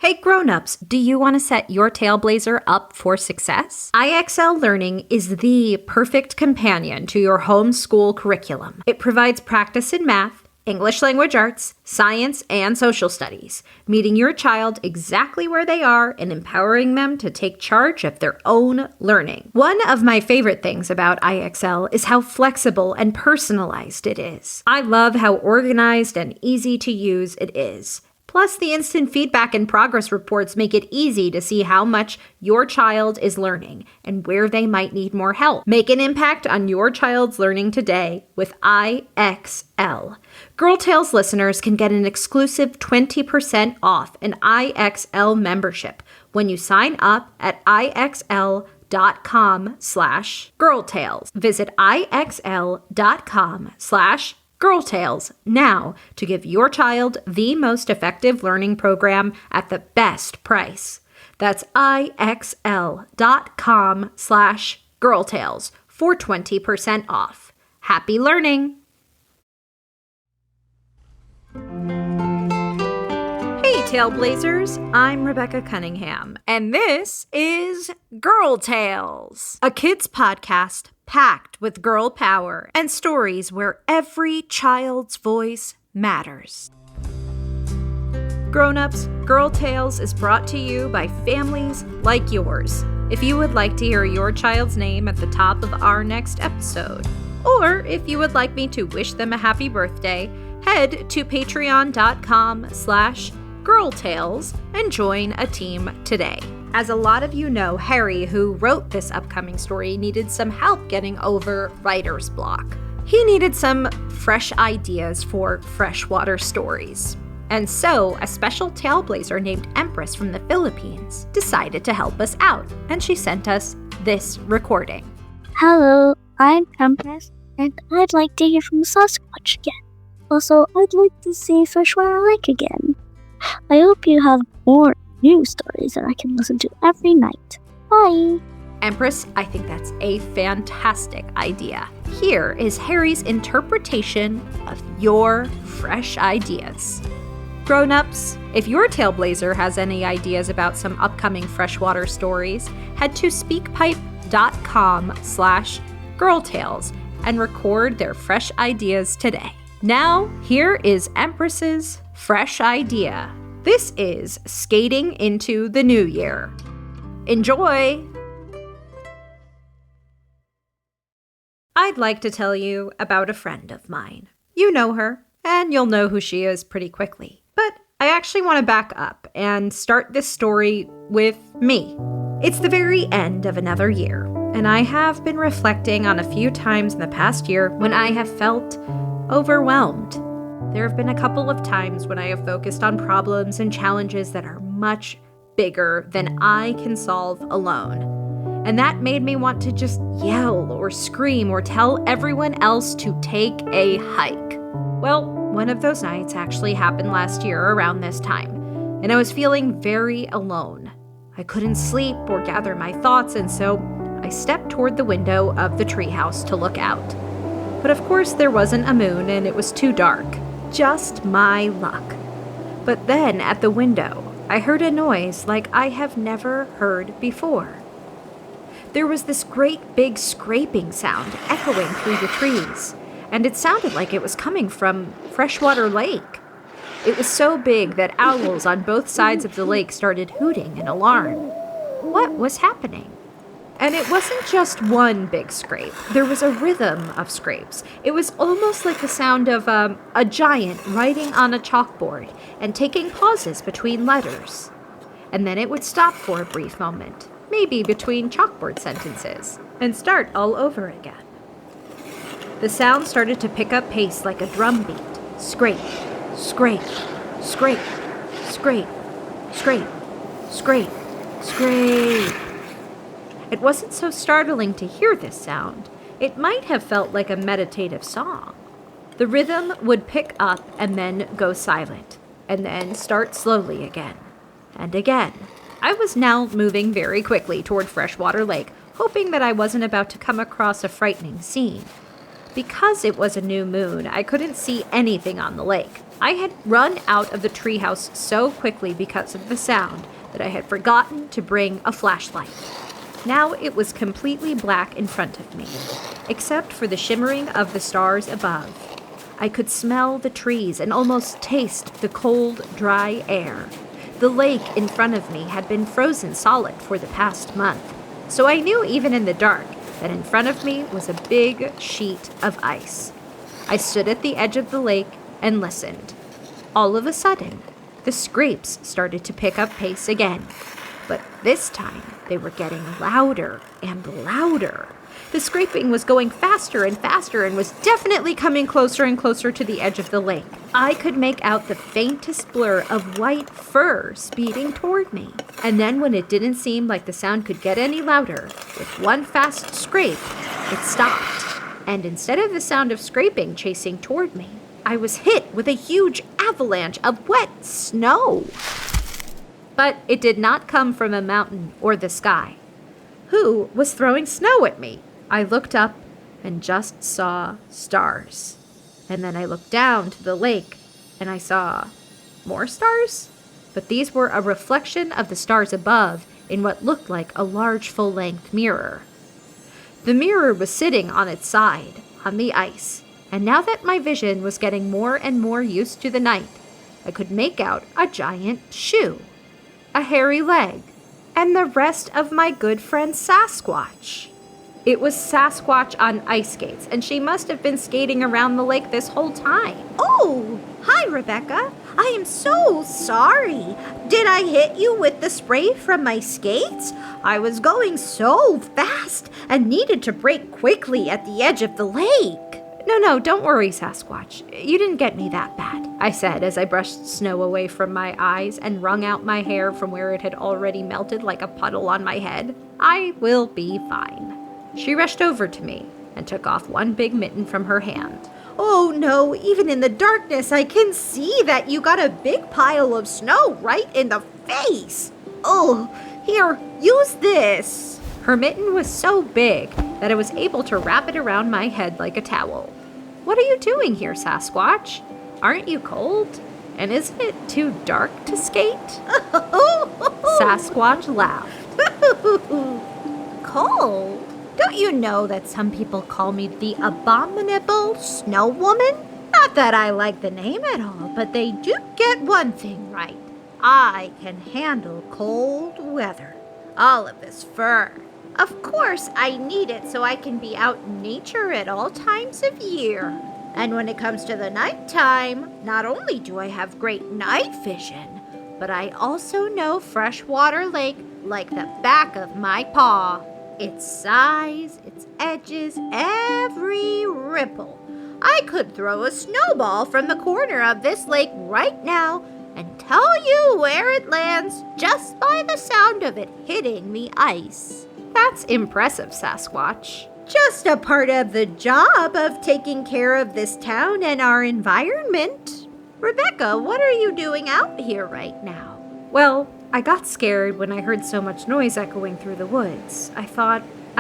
Hey Grownups, do you want to set your Taleblazer up for success? IXL Learning is the perfect companion to your homeschool curriculum. It provides practice in math, English language arts, science, and social studies, meeting your child exactly where they are and empowering them to take charge of their own learning. One of my favorite things about IXL is how flexible and personalized it is. I love how organized and easy to use it is. Plus, the instant feedback and progress reports make it easy to see how much your child is learning and where they might need more help. Make an impact on your child's learning today with IXL. Girl Tales listeners can get an exclusive 20% off an IXL membership when you sign up at IXL.com/girltales. Visit IXL.com/girltales now to give your child the most effective learning program at the best price. That's IXL.com/girltales for 20% off. Happy learning! Hey Talblazers, I'm Rebecca Cunningham, and this is Girl Tales, a kids podcast packed with girl power and stories where every child's voice matters. Grownups, Girl Tales is brought to you by families like yours. If you would like to hear your child's name at the top of our next episode, or if you would like me to wish them a happy birthday, head to patreon.com/girltales and join a team today. As a lot of you know, Harry, who wrote this upcoming story, needed some help getting over writer's block. He needed some fresh ideas for freshwater stories. And so, a special Taleblazer named Empress from the Philippines decided to help us out, and she sent us this recording. Hello, I'm Empress, and I'd like to hear from Sasquatch again. Also, I'd like to see Freshwater Lake again. I hope you have more new stories that I can listen to every night. Bye! Empress, I think that's a fantastic idea. Here is Harry's interpretation of your fresh ideas. Grown-ups, if your Taleblazer has any ideas about some upcoming freshwater stories, head to speakpipe.com/girltales and record their fresh ideas today. Now, here is Empress's fresh idea. This is Skating into the New Year. Enjoy! I'd like to tell you about a friend of mine. You know her, and you'll know who she is pretty quickly. But I actually want to back up and start this story with me. It's the very end of another year, and I have been reflecting on a few times in the past year when I have felt overwhelmed. There have been a couple of times when I have focused on problems and challenges that are much bigger than I can solve alone. And that made me want to just yell or scream or tell everyone else to take a hike. Well, one of those nights actually happened last year around this time, and I was feeling very alone. I couldn't sleep or gather my thoughts, and so I stepped toward the window of the treehouse to look out. But of course there wasn't a moon and it was too dark. Just my luck. But then at the window, I heard a noise like I have never heard before. There was this great big scraping sound echoing through the trees, and it sounded like it was coming from Freshwater Lake. It was so big that owls on both sides of the lake started hooting in alarm. What was happening? And it wasn't just one big scrape. There was a rhythm of scrapes. It was almost like the sound of a giant writing on a chalkboard and taking pauses between letters. And then it would stop for a brief moment, maybe between chalkboard sentences, and start all over again. The sound started to pick up pace like a drum beat. Scrape, scrape, scrape, scrape, scrape, scrape, scrape. It wasn't so startling to hear this sound. It might have felt like a meditative song. The rhythm would pick up and then go silent, and then start slowly again, and again. I was now moving very quickly toward Freshwater Lake, hoping that I wasn't about to come across a frightening scene. Because it was a new moon, I couldn't see anything on the lake, I had run out of the treehouse so quickly because of the sound that I had forgotten to bring a flashlight. Now it was completely black in front of me, except for the shimmering of the stars above. I could smell the trees and almost taste the cold, dry air. The lake in front of me had been frozen solid for the past month, so I knew even in the dark that in front of me was a big sheet of ice. I stood at the edge of the lake and listened. All of a sudden, the scrapes started to pick up pace again, but this time they were getting louder and louder. The scraping was going faster and faster and was definitely coming closer and closer to the edge of the lake. I could make out the faintest blur of white fur speeding toward me. And then when it didn't seem like the sound could get any louder, with one fast scrape, it stopped. And instead of the sound of scraping chasing toward me, I was hit with a huge avalanche of wet snow. But it did not come from a mountain or the sky. Who was throwing snow at me? I looked up and just saw stars. And then I looked down to the lake and I saw more stars? But these were a reflection of the stars above in what looked like a large full-length mirror. The mirror was sitting on its side, on the ice, and now that my vision was getting more and more used to the night, I could make out a giant shoe, a hairy leg, and the rest of my good friend Sasquatch. It was Sasquatch on ice skates, and she must have been skating around the lake this whole time. Oh, hi, Rebecca. I am so sorry. Did I hit you with the spray from my skates? I was going so fast and needed to brake quickly at the edge of the lake. No, don't worry, Sasquatch. You didn't get me that bad, I said as I brushed snow away from my eyes and wrung out my hair from where it had already melted like a puddle on my head. I will be fine. She rushed over to me and took off one big mitten from her hand. Oh no, even in the darkness I can see that you got a big pile of snow right in the face. Oh, here, use this. Her mitten was so big that I was able to wrap it around my head like a towel. What are you doing here, Sasquatch? Aren't you cold? And isn't it too dark to skate? Sasquatch laughed. Cold? Don't you know that some people call me the abominable snow woman? Not that I like the name at all, but they do get one thing right. I can handle cold weather. All of this fur. Of course, I need it so I can be out in nature at all times of year. And when it comes to the nighttime, not only do I have great night vision, but I also know Freshwater Lake like the back of my paw. Its size, its edges, every ripple. I could throw a snowball from the corner of this lake right now and tell you where it lands just by the sound of it hitting the ice. That's impressive, Sasquatch. Just a part of the job of taking care of this town and our environment. Rebecca, what are you doing out here right now? Well, I got scared when I heard so much noise echoing through the woods. I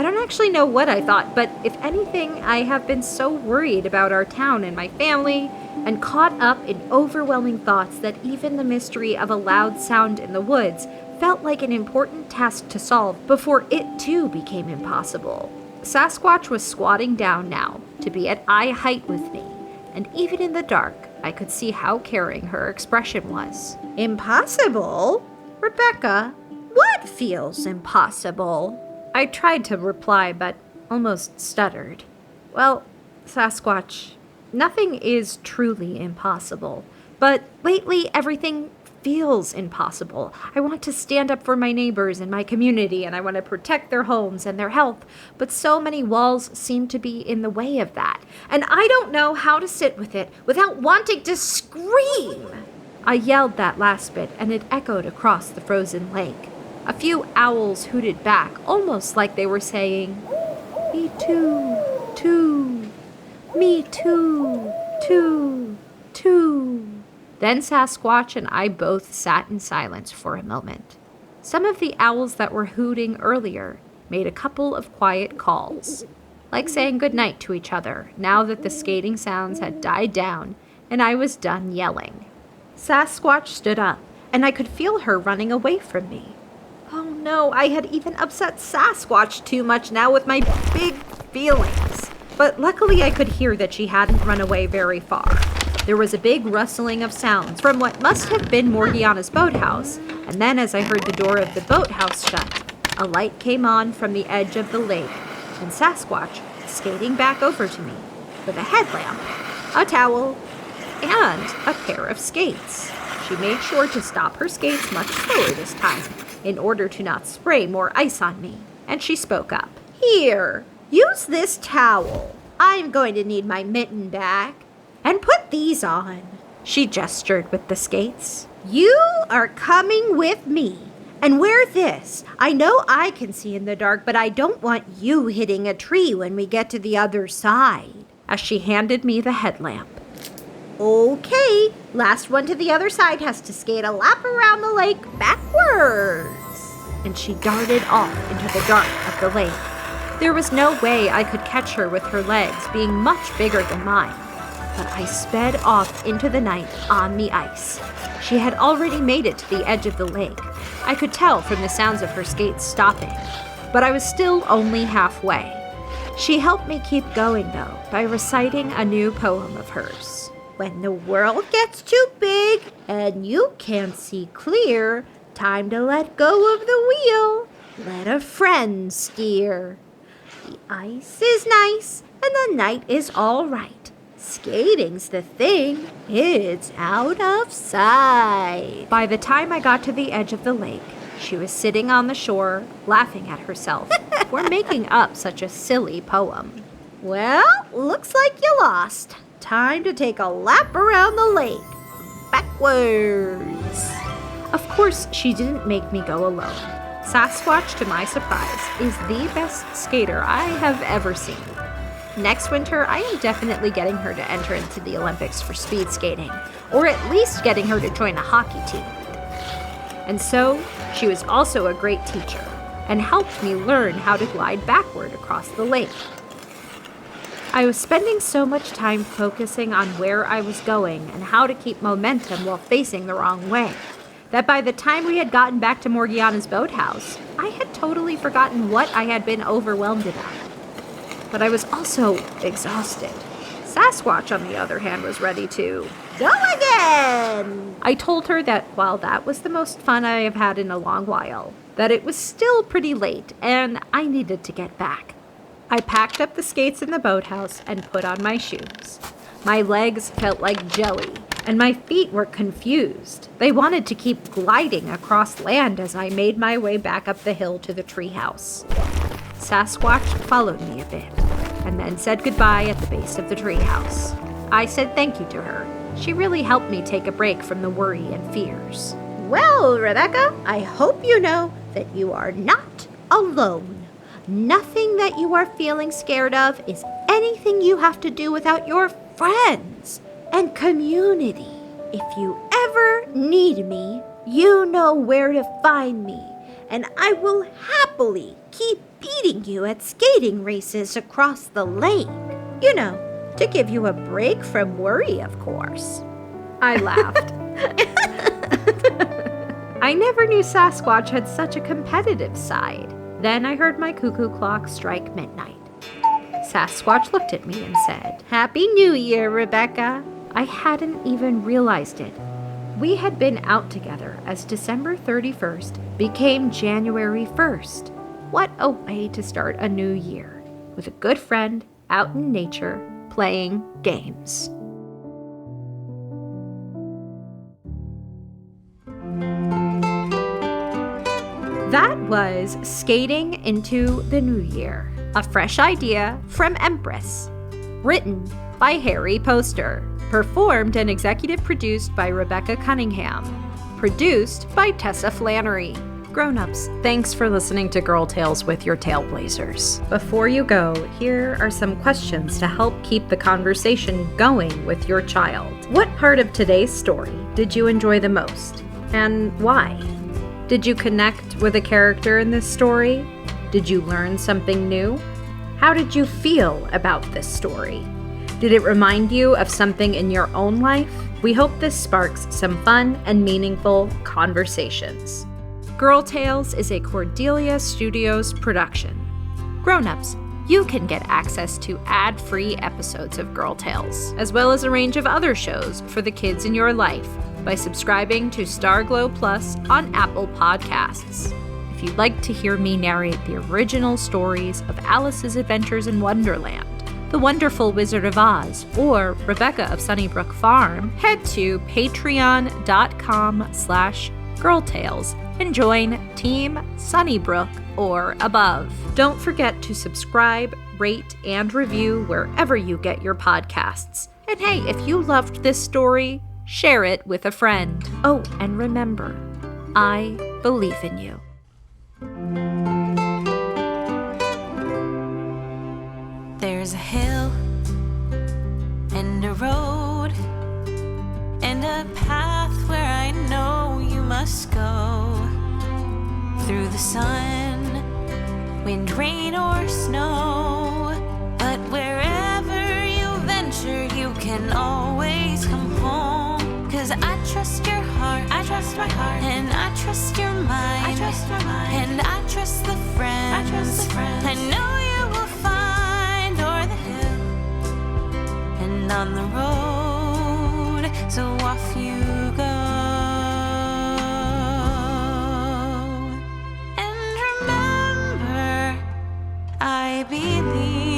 don't actually know what I thought, but if anything, I have been so worried about our town and my family, and caught up in overwhelming thoughts that even the mystery of a loud sound in the woods felt like an important task to solve before it too became impossible. Sasquatch was squatting down now to be at eye height with me, and even in the dark, I could see how caring her expression was. Impossible? Rebecca, what feels impossible? I tried to reply, but almost stuttered. Well, Sasquatch, nothing is truly impossible, but lately everything feels impossible. I want to stand up for my neighbors and my community, and I want to protect their homes and their health, but so many walls seem to be in the way of that, and I don't know how to sit with it without wanting to scream. I yelled that last bit, and it echoed across the frozen lake. A few owls hooted back, almost like they were saying, "Me too, too, me too, too, too." Then Sasquatch and I both sat in silence for a moment. Some of the owls that were hooting earlier made a couple of quiet calls, like saying goodnight to each other now that the skating sounds had died down and I was done yelling. Sasquatch stood up, and I could feel her running away from me. Oh no, I had even upset Sasquatch too much now with my big feelings. But luckily I could hear that she hadn't run away very far. There was a big rustling of sounds from what must have been Morgiana's boathouse, and then as I heard the door of the boathouse shut, a light came on from the edge of the lake, and Sasquatch skating back over to me with a headlamp, a towel, and a pair of skates. She made sure to stop her skates much slower this time, in order to not spray more ice on me, and she spoke up. Here, use this towel. I'm going to need my mitten back. And put these on. She gestured with the skates. You are coming with me. And wear this. I know I can see in the dark, but I don't want you hitting a tree when we get to the other side. As she handed me the headlamp. Okay, last one to the other side has to skate a lap around the lake backwards. And she darted off into the dark of the lake. There was no way I could catch her with her legs being much bigger than mine. But I sped off into the night on the ice. She had already made it to the edge of the lake. I could tell from the sounds of her skates stopping, but I was still only halfway. She helped me keep going, though, by reciting a new poem of hers. When the world gets too big and you can't see clear, time to let go of the wheel. Let a friend steer. The ice is nice and the night is all right. Skating's the thing. It's out of sight. By the time I got to the edge of the lake, she was sitting on the shore, laughing at herself for making up such a silly poem. Well, looks like you lost. Time to take a lap around the lake. Backwards. Of course, she didn't make me go alone. Sasquatch, to my surprise, is the best skater I have ever seen. Next winter, I am definitely getting her to enter into the Olympics for speed skating, or at least getting her to join a hockey team. And so, she was also a great teacher, and helped me learn how to glide backward across the lake. I was spending so much time focusing on where I was going and how to keep momentum while facing the wrong way, that by the time we had gotten back to Morgiana's boathouse, I had totally forgotten what I had been overwhelmed about. But I was also exhausted. Sasquatch, on the other hand, was ready to go again. I told her that while that was the most fun I have had in a long while, that it was still pretty late and I needed to get back. I packed up the skates in the boathouse and put on my shoes. My legs felt like jelly, and my feet were confused. They wanted to keep gliding across land as I made my way back up the hill to the treehouse. Sasquatch followed me a bit, and then said goodbye at the base of the treehouse. I said thank you to her. She really helped me take a break from the worry and fears. Well, Rebecca, I hope you know that you are not alone. Nothing that you are feeling scared of is anything you have to do without your friends and community. If you ever need me, you know where to find me, and I will happily keep beating you at skating races across the lake. You know, to give you a break from worry, of course. I laughed. I never knew Sasquatch had such a competitive side. Then I heard my cuckoo clock strike midnight. Sasquatch looked at me and said, Happy New Year, Rebecca. I hadn't even realized it. We had been out together as December 31st became January 1st. What a way to start a new year, with a good friend out in nature playing games. That was Skating into the New Year, a fresh idea from Empress. Written by Harry Poster. Performed and executive produced by Rebecca Cunningham. Produced by Tessa Flannery. Grownups, thanks for listening to Girl Tales with your Tailblazers. Before you go, here are some questions to help keep the conversation going with your child. What part of today's story did you enjoy the most, and why? Did you connect with a character in this story? Did you learn something new? How did you feel about this story? Did it remind you of something in your own life? We hope this sparks some fun and meaningful conversations. Girl Tales is a Cordelia Studios production. Grownups, you can get access to ad-free episodes of Girl Tales, as well as a range of other shows for the kids in your life by subscribing to Starglow Plus on Apple Podcasts. If you'd like to hear me narrate the original stories of Alice's Adventures in Wonderland, The Wonderful Wizard of Oz, or Rebecca of Sunnybrook Farm, head to patreon.com/girltales and join Team Sunnybrook or above. Don't forget to subscribe, rate, and review wherever you get your podcasts. And hey, if you loved this story, share it with a friend. Oh, and remember, I believe in you. There's a hill and a road and a path where I know you must go. Through the sun, wind, rain, or snow. But wherever you venture, you can always come home. 'Cause I trust your heart, I trust my heart, and I trust your mind, I trust my mind, and I trust the friends, I trust the friends. I know you will find o'er the hill and on the road, so off you go. And remember, I believe